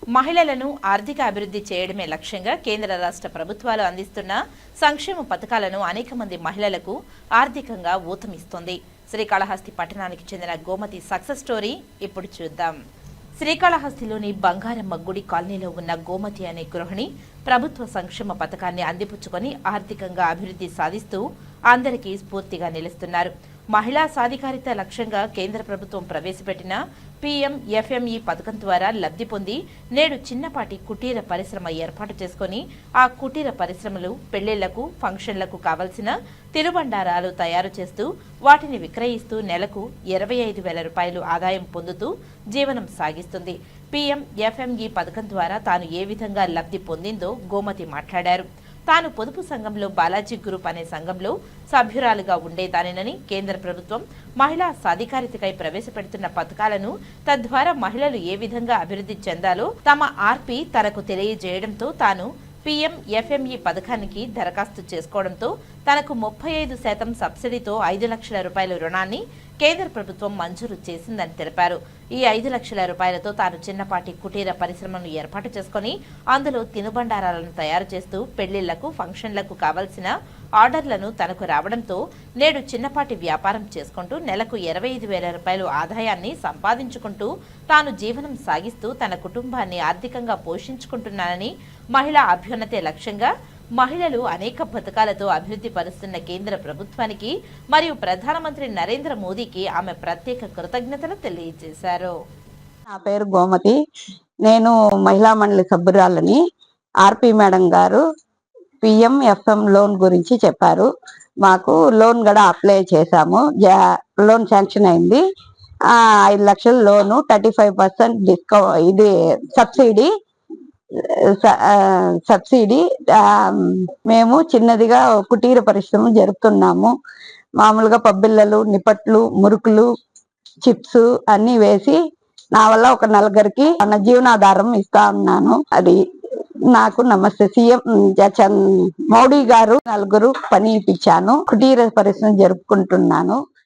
మహిళలను ఆర్థిక అభివృద్ధి చేయడమే లక్ష్యంగా కేంద్ర రాష్ట్ర ప్రభుత్వాలు అందిస్తున్న సంక్షేమ పథకాలను అనేక మంది మహిళలకు ఆర్థికంగా ఊతమిస్తుంది. శ్రీకాళహస్తి పట్టణానికి చెందిన గోమతి సక్సెస్ స్టోరీ ఇప్పుడు చూద్దాం. శ్రీకాళహస్తిలోని బంగారమ్మ గుడి కాలనీలో ఉన్న గోమతి అనే గృహిణి ప్రభుత్వ సంక్షేమ పథకాన్ని అందిపుచ్చుకొని ఆర్థికంగా అభివృద్ధి సాధిస్తూ అందరికీ స్ఫూర్తిగా నిలుస్తున్నారు. మహిళా సాధికారిత లక్ష్యంగా కేంద్ర ప్రభుత్వం ప్రవేశపెట్టిన PMFME పథకం ద్వారా లబ్ధి పొంది నేడు చిన్నపాటి కుటీర పరిశ్రమ ఏర్పాటు చేసుకుని ఆ కుటీర పరిశ్రమలు పెళ్లిళ్లకు, ఫంక్షన్లకు కావలసిన తినుబండారాలు తయారు చేస్తూ వాటిని విక్రయిస్తూ నెలకు 25,000 రూపాయలు ఆదాయం పొందుతూ జీవనం సాగిస్తుంది. PMFME పథకం ద్వారా తాను ఏ విధంగా లబ్ధి పొందిందో గోమతి మాట్లాడారు. తాను పొదుపు సంఘంలో బాలాజీ గ్రూప్ అనే సంఘంలో సభ్యురాలుగా ఉండేదానినని, కేంద్ర ప్రభుత్వం మహిళా సాధికారితకై ప్రవేశపెడుతున్న పథకాలను తద్వారా మహిళలు ఏ విధంగా అభివృద్ధి చెందాలో తమ ఆర్పి తనకు తెలియజేయడంతో తాను PMFME పథకానికి దరఖాస్తు చేసుకోవడంతో తనకు 35% సబ్సిడీతో 5 లక్షల రూపాయల రుణాన్ని కేంద్ర ప్రభుత్వం మంజూరు చేసిందని తెలిపారు. ఈ 5 లక్షల రూపాయలతో తాను చిన్నపాటి కుటీర పరిశ్రమను ఏర్పాటు చేసుకుని అందులో తినుబండారాలను తయారు చేస్తూ పెళ్లిళ్లకు, ఫంక్షన్లకు కావలసిన ఆర్డర్లను తనకు రావడంతో నేడు చిన్నపాటి వ్యాపారం చేసుకుంటూ నెలకు 25,000 రూపాయలు ఆదాయాన్ని సంపాదించుకుంటూ తాను జీవనం సాగిస్తూ తన కుటుంబాన్ని ఆర్థికంగా పోషించుకుంటున్నానని, మహిళా అభ్యున్నతే లక్ష్యంగా మహిళలు అనేక పథకాలతో అభివృద్ధి పరుస్తున్న కేంద్ర ప్రభుత్వానికి మరియు ప్రధానమంత్రి నరేంద్ర మోదీకి ఆమె ప్రత్యేక కృతజ్ఞతలు తెలియజేశారు. నా పేరు గోమతి. నేను మహిళా మండలి సభ్యురాలని. ఆర్పి మేడం గారు PMFM లోన్ గురించి చెప్పారు. మాకు లోన్ కూడా అప్లై చేశాము. లోన్ శాంక్షన్ అయింది. 5 లక్షల లోను, 35% డిస్కౌంట్, ఇది సబ్సిడీ. మేము చిన్నదిగా కుటీర పరిశ్రమ జరుపుతున్నాము. మామూలుగా పబ్బిళ్ళలు, నిపట్లు, మురుకులు, చిప్స్ అన్ని వేసి నా వల్ల ఒక నలుగురికి మన జీవనాధారం ఇస్తా ఉన్నాను. అది నాకు నమస్తే. సీఎం మోడీ గారు 4 పని ఇప్పించాను. కుటీర పరిశ్రమ జరుపుకుంటున్నాను.